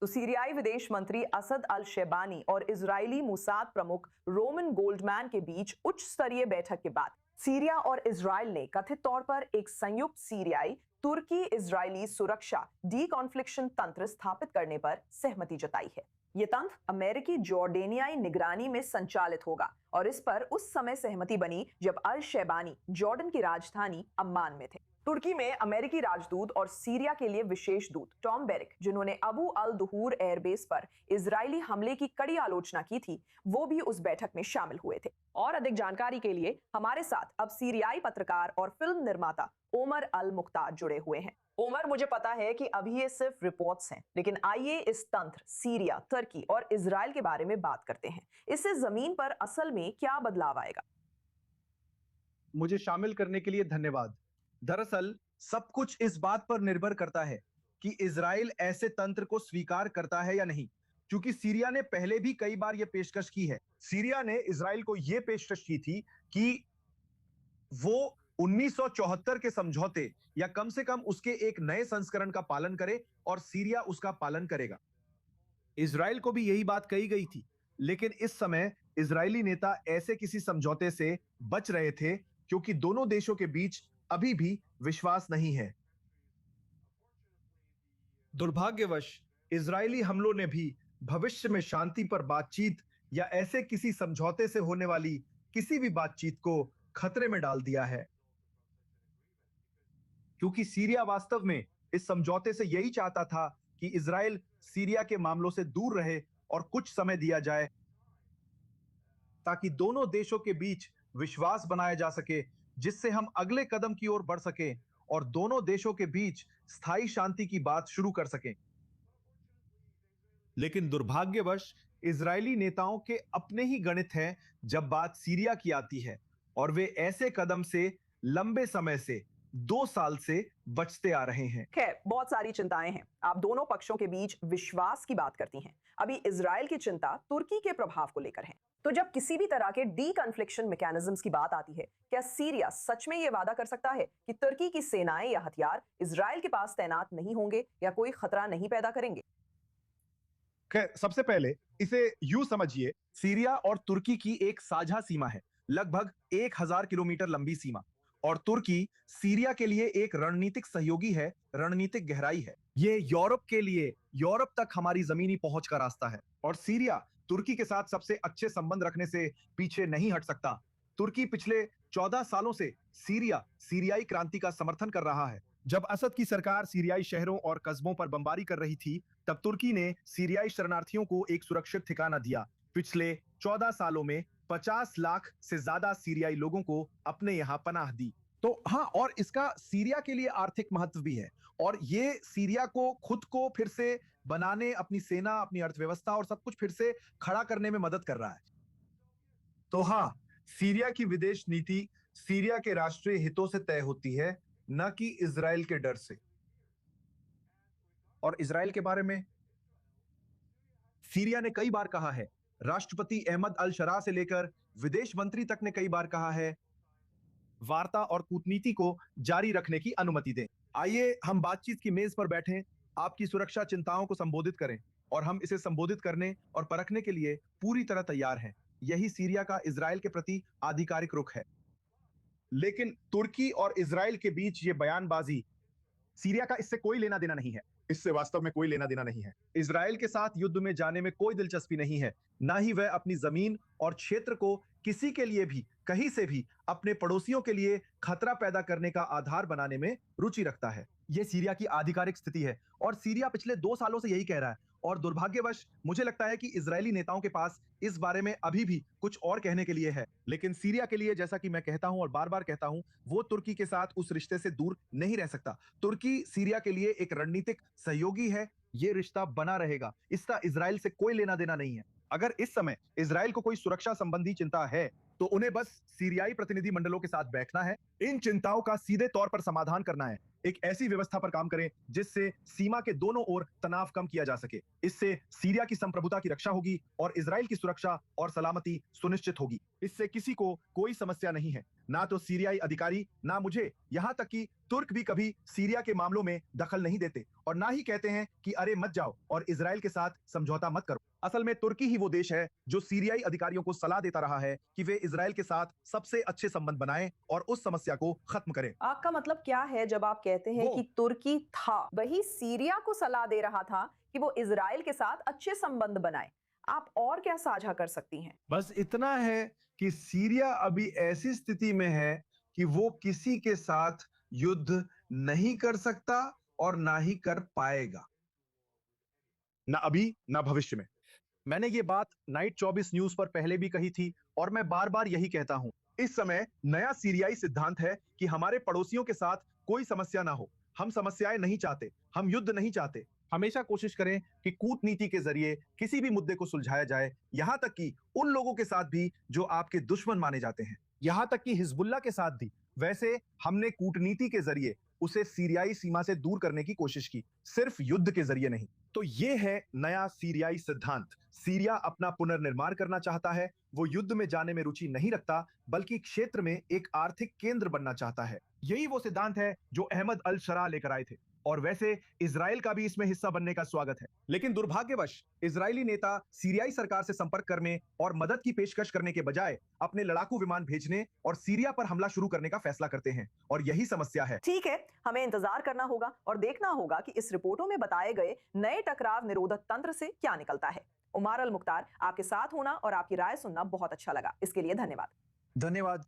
तो सीरियाई विदेश मंत्री असद अल शेबानी और इजरायली मोसाद प्रमुख रोमन गोल्डमैन के बीच उच्च स्तरीय बैठक के बाद सीरिया और इजरायल ने कथित तौर पर एक संयुक्त सीरियाई तुर्की इजरायली सुरक्षा डी कॉन्फ्लिक्शन तंत्र स्थापित करने पर सहमति जताई है। यह तंत्र अमेरिकी जॉर्डेनियाई निगरानी में संचालित होगा और इस पर उस समय सहमति बनी जब अल शेबानी जॉर्डन की राजधानी अम्मान में थे। तुर्की में अमेरिकी राजदूत और सीरिया के लिए विशेष दूत टॉम बेरिक, जिन्होंने अबू अल दुहूर एयरबेस पर इजरायली हमले की कड़ी आलोचना की थी, वो भी उस बैठक में शामिल हुए थे। और अधिक जानकारी के लिए हमारे साथ अब सीरियाई पत्रकार और फिल्म निर्माता ओमर अल मुख्तार जुड़े हुए हैं। ओमर, मुझे पता है कि अभी ये सिर्फ रिपोर्ट्स हैं, लेकिन आइए इस तंत्र, सीरिया, तुर्की और इजरायल के बारे में बात करते हैं। इससे जमीन पर असल में क्या बदलाव आएगा? मुझे शामिल करने के लिए धन्यवाद। दरअसल सब कुछ इस बात पर निर्भर करता है कि इजराइल ऐसे तंत्र को स्वीकार करता है या नहीं, क्योंकि सीरिया ने पहले भी कई बार यह पेशकश की है। सीरिया ने इजराइल को यह पेशकश की थी कि वो 1974 के समझौते या कम से कम उसके एक नए संस्करण का पालन करे और सीरिया उसका पालन करेगा। इजराइल को भी यही बात कही गई थी, लेकिन इस समय इजरायली नेता ऐसे किसी समझौते से बच रहे थे क्योंकि दोनों देशों के बीच अभी भी विश्वास नहीं है। दुर्भाग्यवश इजरायली हमलों ने भी भविष्य में शांति पर बातचीत या ऐसे किसी समझौते से होने वाली किसी भी बातचीत को खतरे में डाल दिया है, क्योंकि सीरिया वास्तव में इस समझौते से यही चाहता था कि इजराइल सीरिया के मामलों से दूर रहे और कुछ समय दिया जाए ताकि दोनों देशों के बीच विश्वास बनाया जा सके, जिससे हम अगले कदम की ओर बढ़ सकें और दोनों देशों के बीच स्थायी शांति की बात शुरू कर सकें। लेकिन दुर्भाग्यवश इजरायली नेताओं के अपने ही गणित हैं जब बात सीरिया की आती है, और वे ऐसे कदम से लंबे समय से 2 साल से बचते आ रहे हैं। खैर, बहुत सारी चिंताएं हैं। आप दोनों पक्षों के बीच विश्वास की बात करती हैं। अभी इजरायल की चिंता तुर्की के प्रभाव को लेकर है। तो जब किसी भी तरह के डी कन्फ्लिक्शन मैकेनिज्म्स की बात आती है, क्या सीरिया सच में यह वादा कर सकता है कि तुर्की की सेनाएं या हथियार इजरायल के पास तैनात नहीं होंगे या कोई खतरा नहीं पैदा करेंगे? खैर, सबसे पहले इसे यूं समझिए, सीरिया और तुर्की की एक साझा सीमा है, लगभग 1000 किलोमीटर लंबी सीमा। और तुर्की सीरिया के लिए एक रणनीतिक सहयोगी है, रणनीतिक गहराई है। ये यूरोप के लिए यूरोप तक हमारी जमीनी पहुंच का रास्ता है, और सीरिया तुर्की के साथ सबसे अच्छे संबंध रखने से पीछे नहीं हट सकता। तुर्की पिछले 14 सालों से सीरियाई क्रांति का समर्थन कर रहा है। जब असद की सरकार सीरियाई शहरों और कस्बों पर बमबारी कर रही थी, तब तुर्की ने सीरियाई शरणार्थियों को एक सुरक्षित ठिकाना दिया। पिछले 14 सालों में 50 लाख से ज्यादा सीरियाई लोगों को अपने यहां पनाह दी। तो हाँ, और इसका सीरिया के लिए आर्थिक महत्व भी है, और ये सीरिया को खुद को फिर से बनाने, अपनी सेना, अपनी अर्थव्यवस्था और सब कुछ फिर से खड़ा करने में मदद कर रहा है। तो हाँ, सीरिया की विदेश नीति सीरिया के राष्ट्रीय हितों से तय होती है, न कि इजराइल के डर से। और इजराइल के बारे में सीरिया ने कई बार कहा है, राष्ट्रपति अहमद अल शरा से लेकर विदेश मंत्री तक ने कई बार कहा है, वार्ता और कूटनीति को जारी रखने की अनुमति दें। आइए हम बातचीत की मेज पर बैठें, आपकी सुरक्षा चिंताओं को संबोधित करें, और हम इसे संबोधित करने और परखने के लिए पूरी तरह तैयार हैं। यही सीरिया का इजराइल के प्रति आधिकारिक रुख है। लेकिन तुर्की और इजराइल के बीच ये बयानबाजी, सीरिया का इससे कोई लेना देना नहीं है। इससे वास्तव में कोई लेना देना नहीं है। इजराइल के साथ युद्ध में जाने में कोई दिलचस्पी नहीं है, ना ही वह अपनी जमीन और क्षेत्र को किसी के लिए भी, कहीं से भी, अपने पड़ोसियों के लिए खतरा पैदा करने का आधार बनाने में रुचि रखता है। यह सीरिया की आधिकारिक स्थिति है, और सीरिया पिछले 2 सालों से यही कह रहा है। और दुर्भाग्यवश मुझे लगता है कि इजरायली नेताओं के पास इस बारे में अभी भी कुछ और कहने के लिए है। लेकिन सीरिया के लिए, जैसा कि मैं कहता हूं और बार बार कहता हूं, वो तुर्की के साथ उस रिश्ते से दूर नहीं रह सकता। तुर्की सीरिया के लिए एक रणनीतिक सहयोगी है। ये रिश्ता बना रहेगा, इसका इजराइल से कोई लेना देना नहीं है। अगर इस समय इजराइल को कोई सुरक्षा संबंधी चिंता है, तो उन्हें बस सीरियाई प्रतिनिधि मंडलों के साथ बैठना है, इन चिंताओं का सीधे तौर पर समाधान करना है, एक ऐसी व्यवस्था पर काम करें जिससे सीमा के दोनों ओर तनाव कम किया जा सके। इससे सीरिया की संप्रभुता की रक्षा होगी और इजराइल की सुरक्षा और सलामती सुनिश्चित होगी। इससे किसी को कोई समस्या नहीं है, ना तो सीरियाई अधिकारी, ना मुझे, यहाँ तक कि तुर्क भी कभी सीरिया के मामलों में दखल नहीं देते और ना ही कहते हैं कि अरे मत जाओ और इजराइल के साथ समझौता मत करो। असल में तुर्की ही वो देश है जो सीरियाई अधिकारियों को सलाह देता रहा है कि वे इजराइल के साथ सबसे अच्छे संबंध बनाएं और उस समस्या को खत्म करें। आपका मतलब क्या है जब आप कहते हैं कि तुर्की था वही सीरिया को सलाह दे रहा था कि वो इजराइल के साथ अच्छे संबंध बनाए? आप और क्या साझा कर सकती हैं? बस इतना है कि सीरिया अभी ऐसी स्थिति में है कि वो किसी के साथ युद्ध नहीं कर सकता और ना ही कर पाएगा, ना अभी ना भविष्य में। मैंने ये बात नाइट 24 न्यूज पर पहले भी कही थी और मैं बार बार यही कहता हूं। इस समय नया सीरियाई सिद्धांत है कि हमारे पड़ोसियों के साथ कोई समस्या ना हो। हम समस्याएं नहीं चाहते, हम युद्ध नहीं चाहते। हमेशा कोशिश करें कि कूटनीति के जरिए किसी भी मुद्दे को सुलझाया जाए, यहां तक कि उन लोगों के साथ भी जो आपके दुश्मन माने जाते हैं, यहां तक कि हिजबुल्ला के साथ भी। वैसे हमने कूटनीति के जरिए उसे सीरियाई सीमा से दूर करने की कोशिश की, सिर्फ युद्ध के जरिए नहीं। तो ये है नया सीरियाई सिद्धांत। सीरिया अपना पुनर्निर्माण करना चाहता है, वो युद्ध में जाने में रुचि नहीं रखता, बल्कि क्षेत्र में एक आर्थिक केंद्र बनना चाहता है। यही वो सिद्धांत है जो अहमद अल शरा लेकर आए थे और वैसे इजराइल का भी इसमें हिस्सा बनने का स्वागत है। लेकिन दुर्भाग्यवश इजरायली नेता सीरियाई सरकार से संपर्क करने और मदद की पेशकश करने के बजाय अपने लड़ाकू विमान भेजने और सीरिया पर हमला शुरू करने का फैसला करते हैं और यही समस्या है। ठीक है, हमें इंतजार करना होगा और देखना होगा कि इस रिपोर्टों में बताए गए नए टकराव निरोधक तंत्र से क्या निकलता है। उमार अल मुख्तार, आपके साथ होना और आपकी राय सुनना बहुत अच्छा लगा। इसके लिए धन्यवाद। धन्यवाद।